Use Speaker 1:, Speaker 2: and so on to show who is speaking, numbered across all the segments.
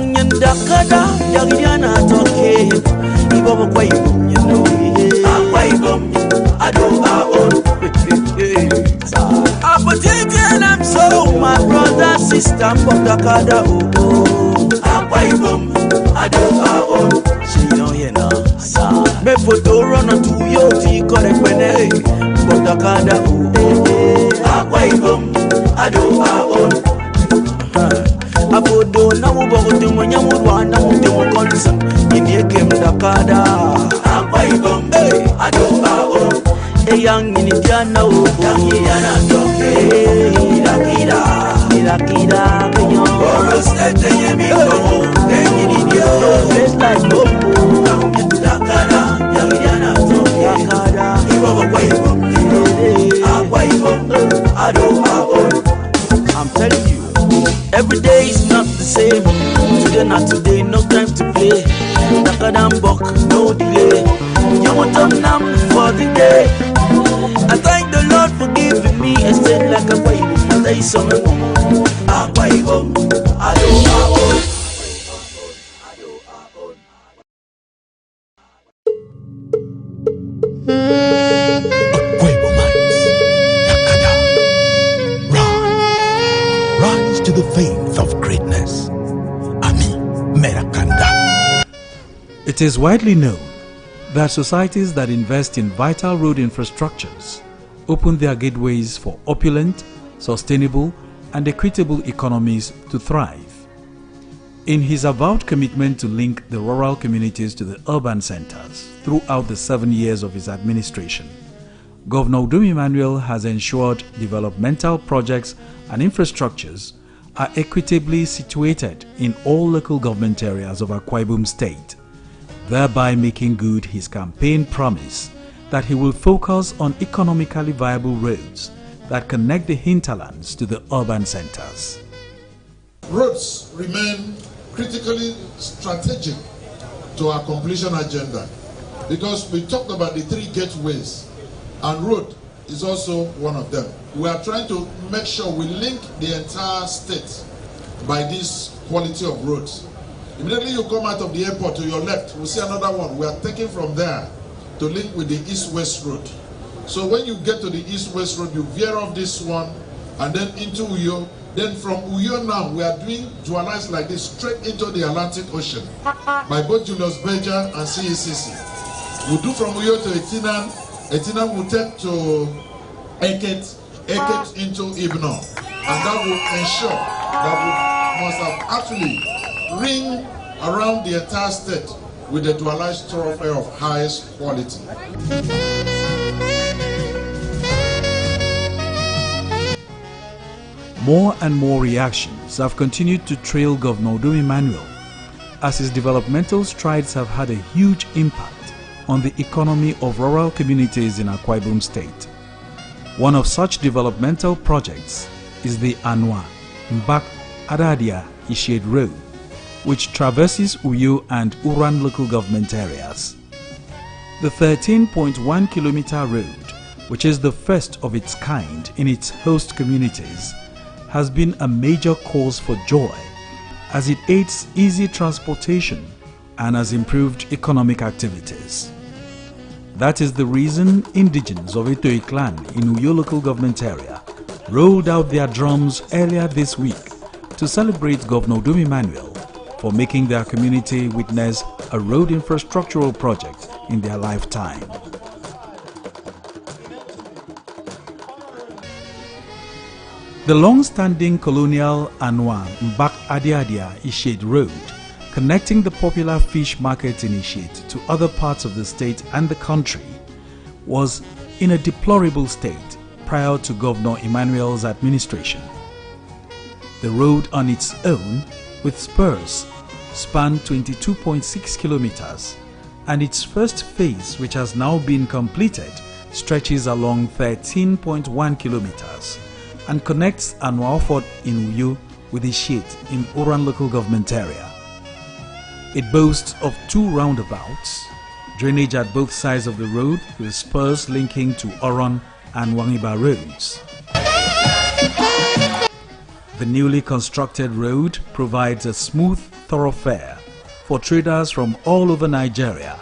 Speaker 1: young Dakada, Yagiana Toke, Ibo Quaibum, you know, Quaibum, I do our own. I'm so my brother, sister, from Dakada, Quaibum, I do our own. She don't hear now, me photo run to your tea, correct when from Dakada, Quaibum, I do our own. Abodo na mubodo munyamu wana mudimu konsa Yinieke mdakada Akwaibom Ado Eyang Indiana Yangiana Toke Ilakida Kenyo Oros Ete Yemi Komo Engineer Face like Bobo Dakada Yangiana Toke Dakada Akwaibom Ado I'm telling you, every day is not the same. Today not today, no time to play. Nakadam bok, no delay. Yamutam nam for the day. I thank the Lord for giving me a state like a baby. I tell you something, a baby, I do.
Speaker 2: To the faith of greatness. Ami Merakanda.
Speaker 3: It is widely known that societies that invest in vital road infrastructures open their gateways for opulent, sustainable, and equitable economies to thrive. In his avowed commitment to link the rural communities to the urban centers throughout the 7 years of his administration, Governor Udom Emmanuel has ensured developmental projects and infrastructures are equitably situated in all local government areas of Akwa Ibom State, thereby making good his campaign promise that he will focus on economically viable roads that connect the hinterlands to the urban centers.
Speaker 4: Roads remain critically strategic to our completion agenda because we talked about the 3 gateways and road is also one of them. We are trying to make sure we link the entire state by this quality of roads. Immediately you come out of the airport to your left, we'll see another one. We are taking from there to link with the east-west road. So when you get to the east-west road, you veer off this one and then into Uyo. Then from Uyo now, we are doing dualized like this straight into the Atlantic Ocean by both Julius Berger and CECC. We'll do from Uyo to Etinan. Etinan will take to Eket into Ibno, and that will ensure that we must have actually ring around the entire state with a dualized thoroughfare of highest quality.
Speaker 3: More and more reactions have continued to trail Governor Udom Emmanuel as his developmental strides have had a huge impact on the economy of rural communities in Akwa Ibom State. One of such developmental projects is the Anua-Mbak-Ishiet Road, which traverses Uyo and Uran local government areas. The 13.1-kilometer road, which is the first of its kind in its host communities, has been a major cause for joy as it aids easy transportation and has improved economic activities. That is the reason indigenes of Etoi clan in Uyo local government area rolled out their drums earlier this week to celebrate Governor Udom Emmanuel for making their community witness a road infrastructural project in their lifetime. The long-standing colonial Anua-Mbak-Ishiet Road, connecting the popular fish market in Ishiet to other parts of the state and the country, was in a deplorable state prior to Governor Emmanuel's administration. The road on its own, with spurs, spanned 22.6 kilometers, and its first phase, which has now been completed, stretches along 13.1 kilometers and connects Anua-Fort in Uyo with Ishiet in Uran local government area. It boasts of 2 roundabouts, drainage at both sides of the road with spurs linking to Oron and Wangiba roads. The newly constructed road provides a smooth thoroughfare for traders from all over Nigeria,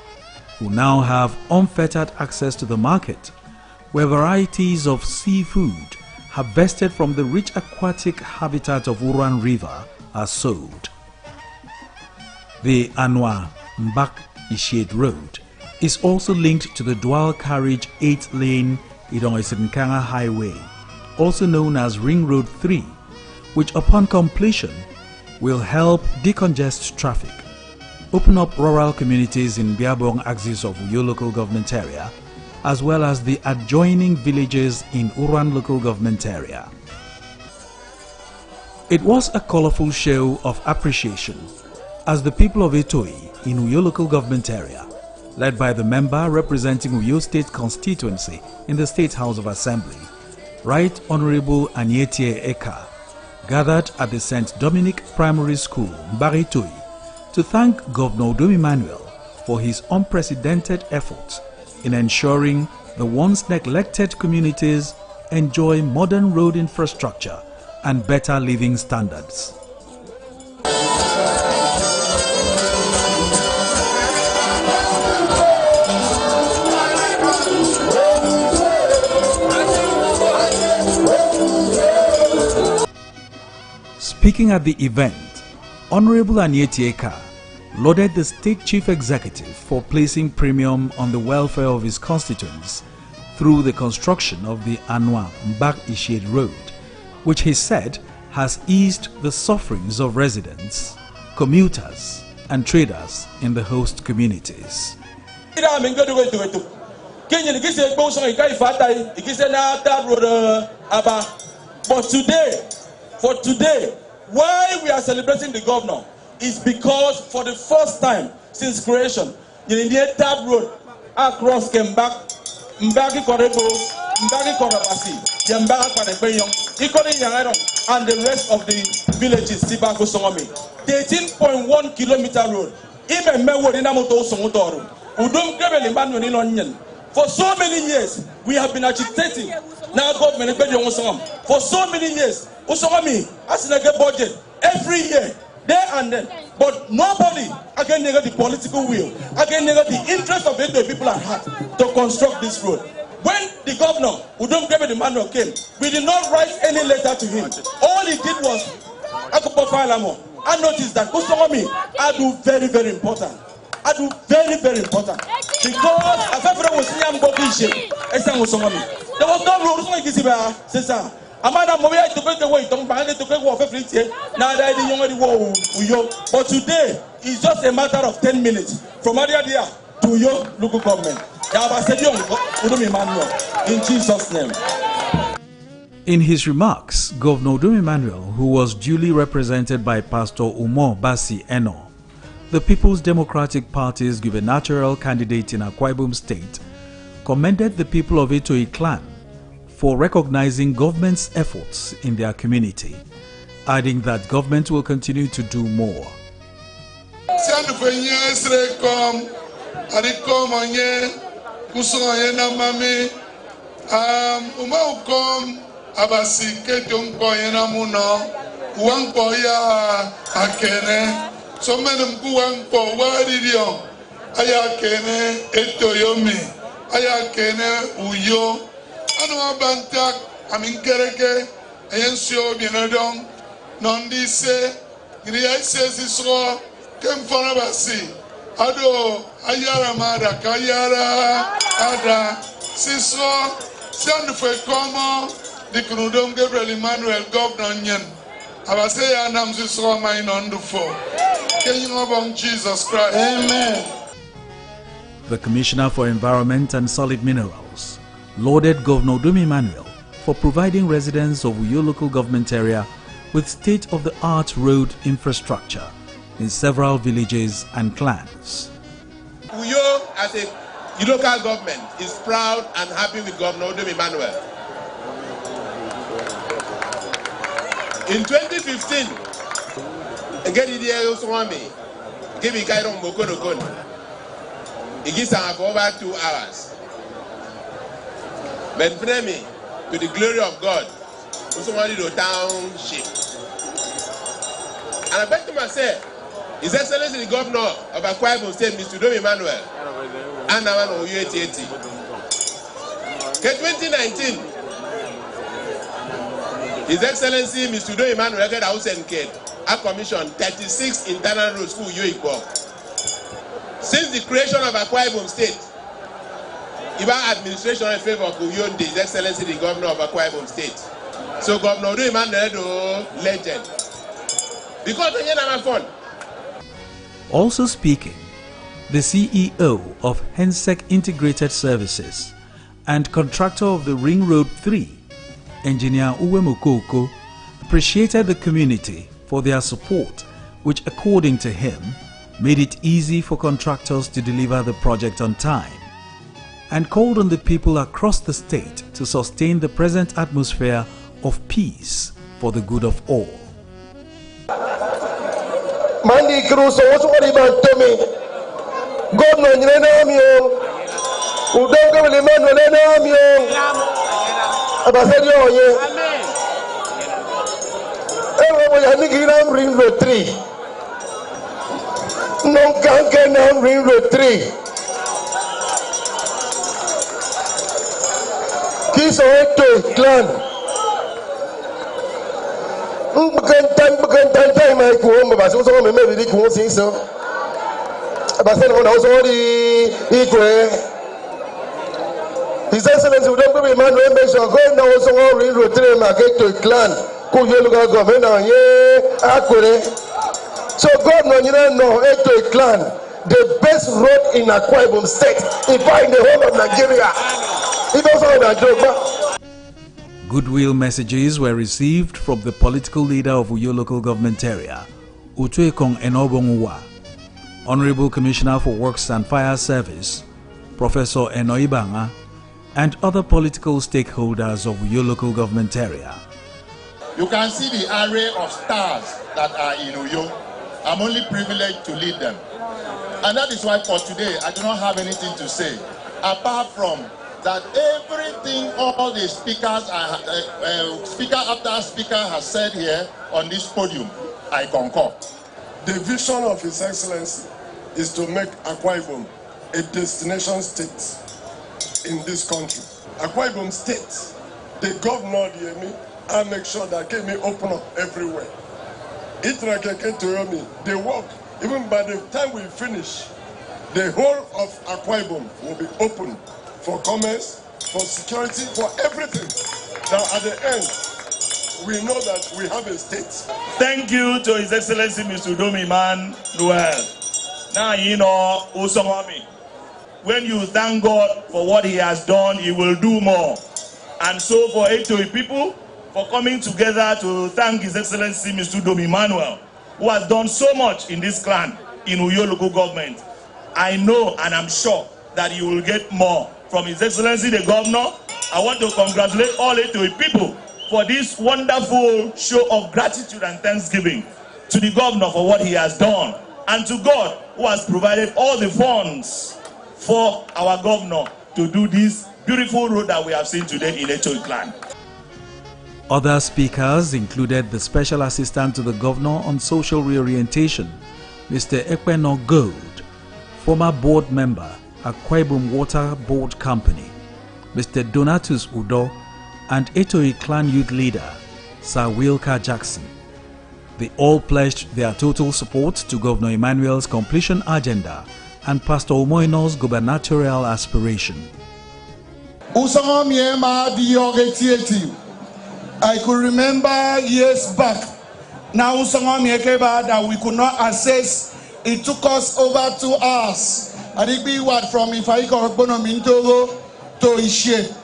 Speaker 3: who now have unfettered access to the market, where varieties of seafood harvested from the rich aquatic habitat of Uran River are sold. The Anua-Mbak-Ishiet Road is also linked to the dual carriage 8-lane Etoi Highway, also known as Ring Road 3, which upon completion will help decongest traffic, open up rural communities in Biabong axis of Uyo local government area, as well as the adjoining villages in Uran local government area. It was a colorful show of appreciation as the people of Etoi in Uyo local government area, led by the member representing Uyo State constituency in the State House of Assembly, Right Honorable Anua-Mbak-Ishiet Eka, gathered at the St. Dominic Primary School, Etoi, to thank Governor Udom Emmanuel for his unprecedented efforts in ensuring the once neglected communities enjoy modern road infrastructure and better living standards. Speaking at the event, Honorable Anua-Mbak-Ishiet Eka lauded the State Chief Executive for placing premium on the welfare of his constituents through the construction of the Anua-Mbak-Ishiet Road, which he said has eased the sufferings of residents, commuters, and traders in the host communities.
Speaker 5: But today, why we are celebrating the governor is because for the first time since creation, in the third road across Kembak, Mbagi Korebo, Mbagi Korabasi, Yambaka Panepeyon, Ikone Yangaron, and the rest of the villages, Sibako Songomi. 13.1 kilometer road. Even Mewo Dinamoto Songotoru. Udom Emmanuel in Onion. For so many years, we have been agitating. Now government for so many years. Usogami has a budget every year, day and then. But nobody again negative the political will, again negative the interest of the people at heart to construct this road. When the governor Udom Emmanuel came, we did not write any letter to him. All he did was I noticed that Usogami I do very, very important. I do very, very important. Because after was there was no road like this. Amanda Moya to break away, don't buy it to break off every day. Now that the young Uyo. But today is just a matter of 10 minutes from Adia to your local government. Udom Emmanuel, in Jesus' name.
Speaker 3: In his remarks, Governor Udom Emmanuel, who was duly represented by Pastor Umo Basi Eno, the People's Democratic Party's gubernatorial candidate in Akwa Ibom State, commended the people of Etoi clan for recognizing government's efforts in their community, adding that government will continue to do more.
Speaker 4: Uyo. Bantak, Kereke, Ensio Binadong, Nondise, Griases Isro, Kemfonabasi, Ado, Ayara Mada, Kayara, Ada, Sisro, Sanfe Como, the Udom Emmanuel, Governor Nyen. Abasaya Nam Sisro, my non do for. Can you know Jesus Christ? Amen.
Speaker 3: The Commissioner for Environment and Solid Minerals lauded Governor Udom Emmanuel for providing residents of Uyo local government area with state-of-the-art road infrastructure in several villages and clans.
Speaker 6: Uyo as a local government is proud and happy with Governor Udom Emmanuel. In 2015, again the year Swami gave me Kairon Mokono. It gives for over 2 hours. But me, to the glory of God, we somebody do township. And I bet to myself, His Excellency the Governor of Akwa Ibom State, Mr. Udom Emmanuel, Anua-Mbak-Ishiet Road. 2019, His Excellency Mr. Udom Emmanuel had a commission 36 internal roads for Yoigbo. Since the creation of Akwa Ibom State, even administration in favor of Uyonde, His Excellency the Governor of Akwa Ibom State. So Governor Udom Emmanuel, legend. Because of the fund.
Speaker 3: Also speaking, the CEO of Hensec Integrated Services and contractor of the Ring Road 3, Engineer Uwe Mokoko, appreciated the community for their support, which according to him, made it easy for contractors to deliver the project on time, and called on the people across the state to sustain the present atmosphere of peace for the good of all.
Speaker 7: Mandi Crusoe was what about Tommy. Governor Emmanuel, Udom Emmanuel, Abasadio, everyone Ring Road 3. No Gangan Ring Road 3. Kiss Etoi clan. Bukan time I go home, but also maybe they won't say so. But then when I was already equal, His Excellency Udom Emmanuel makes sure going now also all Ring Road 3 market to clan. Could you look at government? Yeah, accurate. So Governor, you know, Etoi clan, the best road in Akwa Ibom State, if I in the whole of Nigeria. It also a joke.
Speaker 3: Goodwill messages were received from the political leader of Uyo local government area, Utuekong Enobonguwa, Honorable Commissioner for Works and Fire Service, Professor Enoibanga, and other political stakeholders of Uyo local government area.
Speaker 8: You can see the array of stars that are in Uyo. I'm only privileged to lead them. And that is why for today, I do not have anything to say, apart from that everything all the speakers, speaker after speaker has said here on this podium, I concur.
Speaker 9: The vision of His Excellency is to make Akwa Ibom a destination state in this country. Akwa Ibom State, the governor, I make sure that can open up everywhere. They work, even by the time we finish, the whole of Akwa Ibom will be open for commerce, for security, for everything. Now at the end, we know that we have a state.
Speaker 5: Thank you to His Excellency Mr. Udom Emmanuel. Now you know, Usomami, when you thank God for what He has done, He will do more. And so for Etoi people, for coming together to thank His Excellency Mr. Udom Emmanuel, who has done so much in this clan, in Uyo local government. I know and I'm sure that you will get more from His Excellency the Governor. I want to congratulate all Etoi people for this wonderful show of gratitude and thanksgiving to the Governor for what he has done, and to God who has provided all the funds for our Governor to do this beautiful road that we have seen today in Etoi clan.
Speaker 3: Other speakers included the Special Assistant to the Governor on Social Reorientation, Mr. Ekpeno Gold, former board member, Akwa Ibom Water Board Company, Mr. Donatus Udo, and Etoi Clan Youth Leader, Sir Wilka Jackson. They all pledged their total support to Governor Emmanuel's completion agenda and Pastor Omoino's gubernatorial aspiration.
Speaker 10: I could remember years back, now that we could not access. It took us over 2 hours. I think we were from Ifaiko to Ishiet.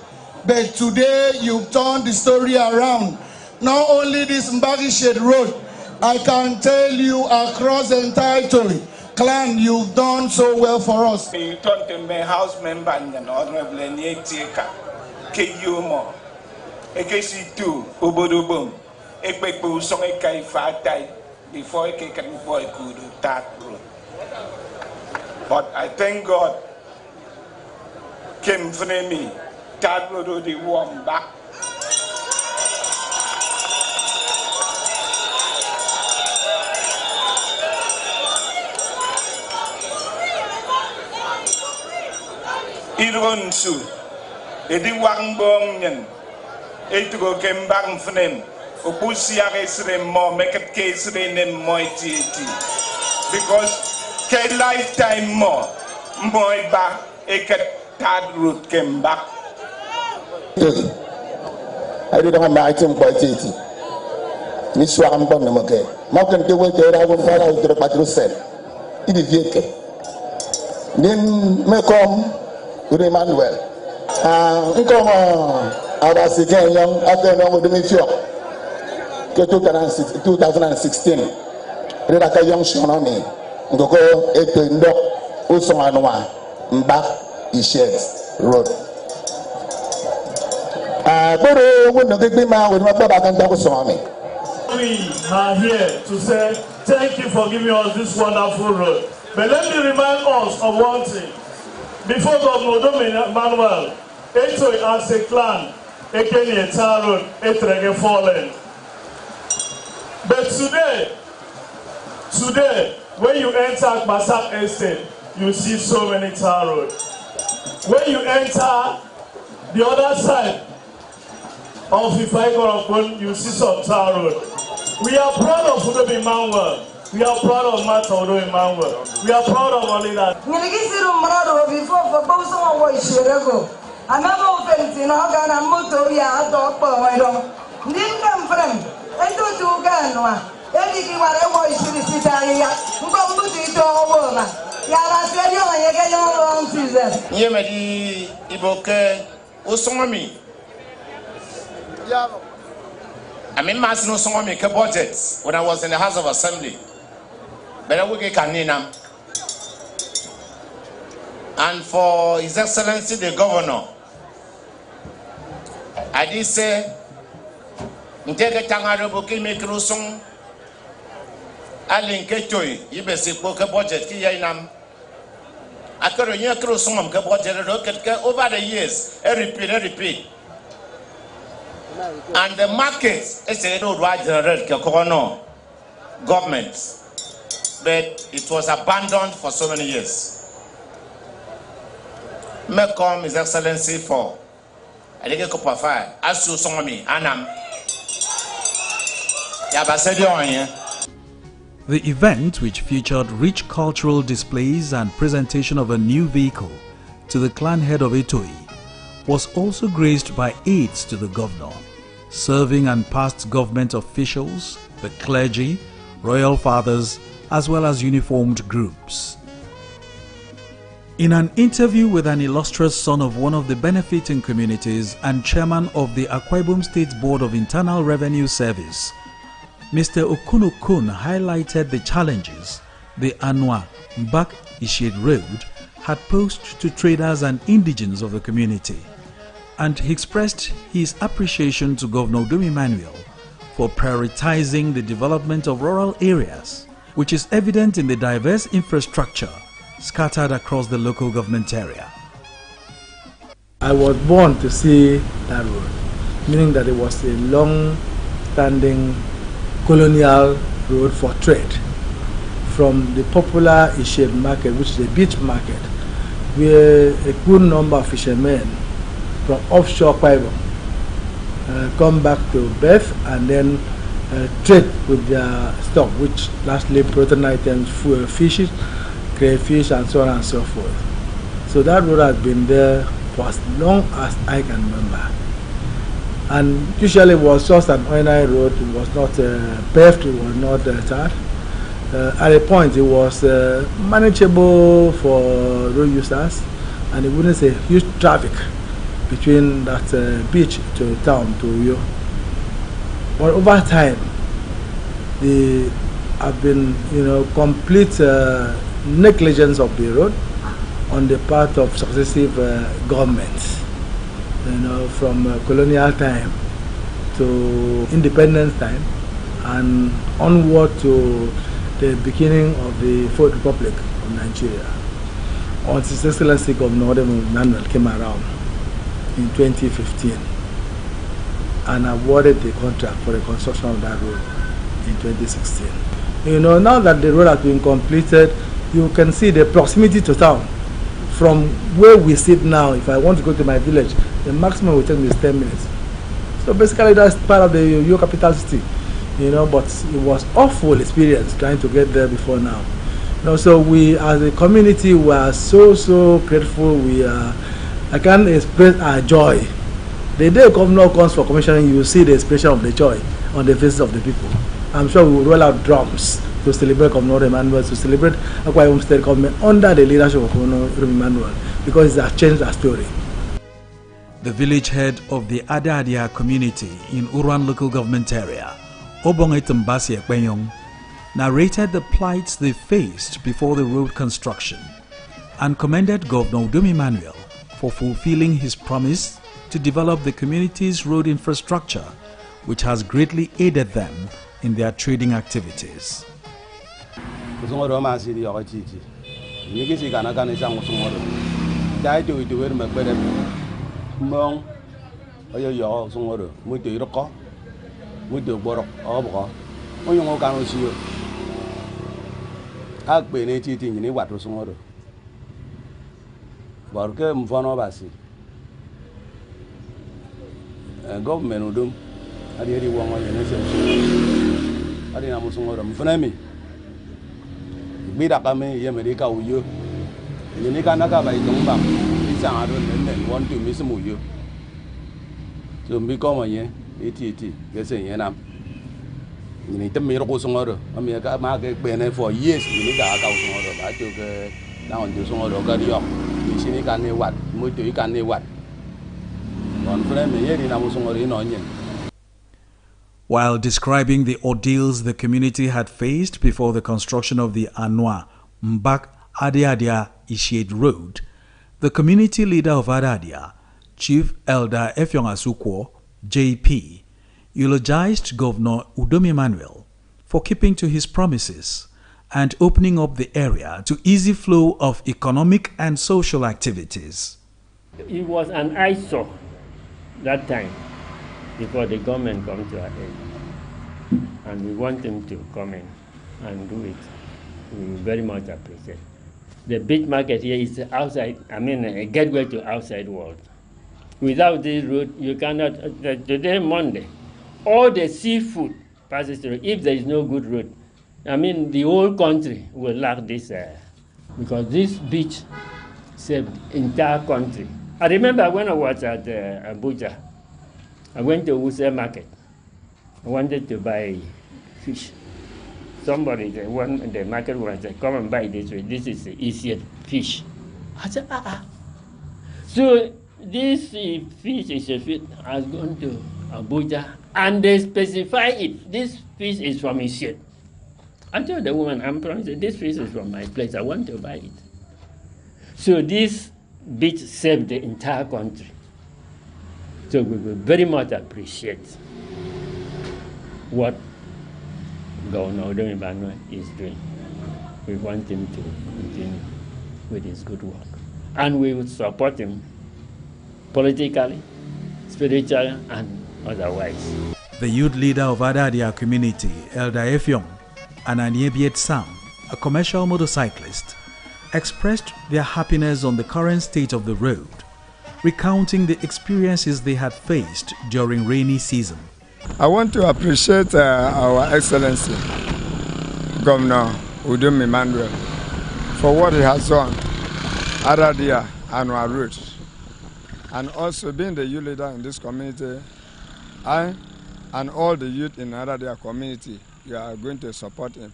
Speaker 10: But today you've turned the story around. Not only this Mbak-Ishiet Road, I can tell you across the entire Etoi clan, you've done so well for us.
Speaker 11: You turn to my house member and Honorable Nyeteka, Kiyumo, Ekesi2, Ubodubum, Ekpeku Songekai Fatai, before Ekekan boy could do that road. But I thank God, came from me, that road the warm back. Irunsu, Edi Wangbong, Etoi Kembang Fnem, Opusia Resre Mo, make it case in Moiti. Because K lifetime more, Moiba, Eket Tad Root came back.
Speaker 8: I didn't have my item quite 80. Miss Wambon, okay. Malcolm, the way I will follow the Patro said. It is Yeke. Then Macom Udom Emmanuel. Come on, I was again young after no with the 2016. Read like a young Shonami. Go Etoi also Anua-Mbak-Ishiet Road.
Speaker 12: We are here to say thank you for giving us this wonderful road. But let me remind us of one thing. Before Governor Udom Emmanuel, Etoi as a clan, Etoi Road, Etoi fallen. But today, when you enter Basak Estate, you see so many tar roads. When you enter the other side of Etoi, you see some tar road. We are proud of Udom Emmanuel. We are proud of Udom Emmanuel. We are proud of all that.
Speaker 6: I mean, Master no song me budget when I was in the House of Assembly. But I will get Kanina. And for His Excellency the Governor, I did say, Ntege Tangaro Boki make Rusung Alin Etoi, Yibesi Boka budget, Kiyanam. I could hear Krusum budget over the years, I repeat. And the market is a road wide generate government, but it was abandoned for so many years. May come His Excellency for I think a cup of fire. As you saw me, Anam.
Speaker 3: The event, which featured rich cultural displays and presentation of a new vehicle to the clan head of Etoi, was also graced by aides to the governor, serving and past government officials, the clergy, royal fathers, as well as uniformed groups. In an interview with an illustrious son of one of the benefiting communities and chairman of the Akwa Ibom State Board of Internal Revenue Service, Mr. Okun highlighted the challenges the Anua-Mbak-Ishiet Road had posed to traders and indigents of the community, and he expressed his appreciation to Governor Udom Emmanuel for prioritizing the development of rural areas, which is evident in the diverse infrastructure scattered across the local government area.
Speaker 13: I was born to see that road, meaning that it was a long-standing colonial road for trade from the popular Ishiet market, which is a beach market, where a good number of fishermen from offshore Akwa Ibom come back to berth and then trade with their stock, which largely protein items, fishes, crayfish, and so on and so forth. So that road has been there for as long as I can remember. And usually it was just an ordinary road. It was not paved, it was not tarred. At a point it was manageable for road users, and it wouldn't say huge traffic between that beach to town to Uyo. But over time, there have been, complete negligence of the road on the part of successive governments. From colonial time to independence time and onward to the beginning of the Fourth Republic of Nigeria. Until His Excellency Governor Udom Emmanuel came around in 2015 and awarded the contract for the construction of that road in 2016. Now that the road has been completed, you can see the proximity to town From where we sit now, if I want to go to my village, the maximum will take me is 10 minutes. So basically that's part of the Uyo capital city, you know, but it was awful experience trying to get there before now. You know, so we as a community were so grateful. I can't express our joy. The day Governor comes for commissioning, you will see the expression of the joy on the faces of the people. I'm sure we will roll out drums to celebrate Governor Emmanuel, to celebrate Akwa Ibom State government under the leadership of Governor Udom Emmanuel, because it has changed our story.
Speaker 3: The village head of the Adadia community in Uruan local government area, Obongetembasi Ekpenyong, narrated the plights they faced before the road construction and commended Governor Udom Emmanuel for fulfilling his promise to develop the community's road infrastructure, which has greatly aided them in their trading activities.
Speaker 14: Government Udom adi wongo yenese adi na musungoro mfnemi bida kame yemerika uyo yenika naka ba itomba isangaro nene want to miss muyo so mbikomo ye eti gese yenam ni temiro kusungoro ameka ma ke bene for years ni ka ka usungoro ba to ke na on do sungoro ka dio ni sini kan ne wat moto ikan ne wat.
Speaker 3: While describing the ordeals the community had faced before the construction of the Anua-Mbak-Ishiet Road, the community leader of Adadia, Chief Elder Efyong Asukwo, JP, eulogized Governor Udom Emmanuel for keeping to his promises and opening up the area to easy flow of economic and social activities.
Speaker 15: It was an eyesore that time before the government come to our aid, and we want them to come in and do it. We very much appreciate. The big market here is outside, a gateway to outside world. Without this road, you cannot, today Monday, all the seafood passes through. If there is no good road, the whole country will lack this, because this beach saved the entire country. I remember when I was at Abuja, I went to Wuse Market. I wanted to buy fish. Somebody, the market woman said, come and buy this way. This is the easiest fish. I said, So this fish is a fish has gone to Abuja, and they specify it. This fish is from Ishiet. I told the woman, I'm promising this fish is from my place. I want to buy it. So this beach saved the entire country. So we will very much appreciate what Governor Udom Emmanuel is doing. We want him to continue with his good work. And we will support him politically, spiritually, and otherwise.
Speaker 3: The youth leader of Adadia community, Elder Efyong, and Anua-Mbak-Ishiet Sam, a commercial motorcyclist, expressed their happiness on the current state of the road, recounting the experiences they had faced during rainy season.
Speaker 16: I want to appreciate our Excellency, Governor Udom Emmanuel, for what he has done at Adadia Anua Road, and also being the youth leader in this community. I and all the youth in Adadia community, we are going to support him.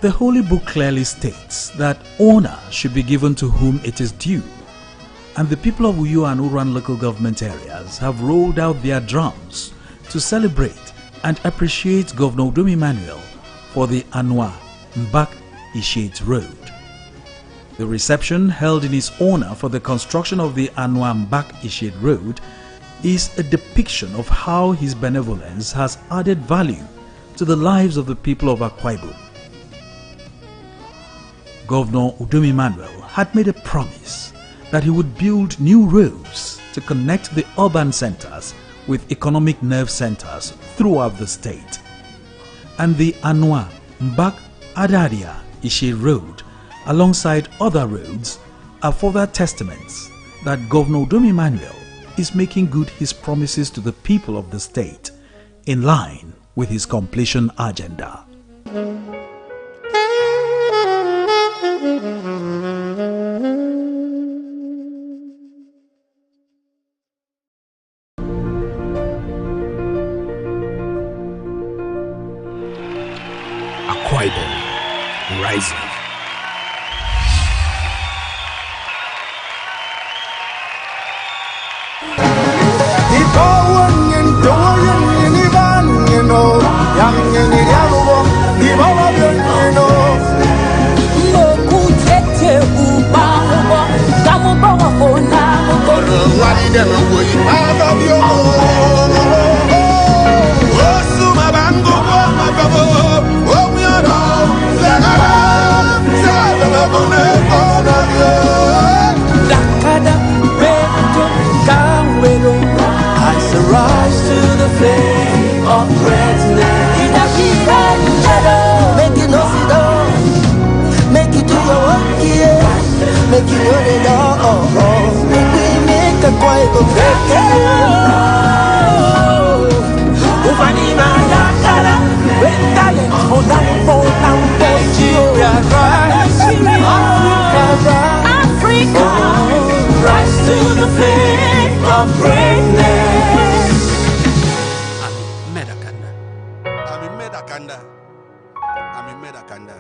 Speaker 3: The Holy Book clearly states that honor should be given to whom it is due, and the people of Uyo and Uruan local government areas have rolled out their drums to celebrate and appreciate Governor Udom Emmanuel for the Anua-Mbak-Ishiet Road. The reception held in his honor for the construction of the Anua-Mbak-Ishiet Road is a depiction of how his benevolence has added value to the lives of the people of Akwa Ibom. Governor Udom Emmanuel had made a promise that he would build new roads to connect the urban centers with economic nerve centers throughout the state. And the Anua-Mbak-Ishiet Road, alongside other roads, are further testaments that Governor Udom Emmanuel is making good his promises to the people of the state in line with his completion agenda.
Speaker 2: Akwa Ibom rising.
Speaker 1: Rise to the flame of greatness. Make it no sit down. Make it do your work here. Make it know the door. We make a quiet of Africa, rise to the flame of greatness.
Speaker 2: I'm in Medakanda.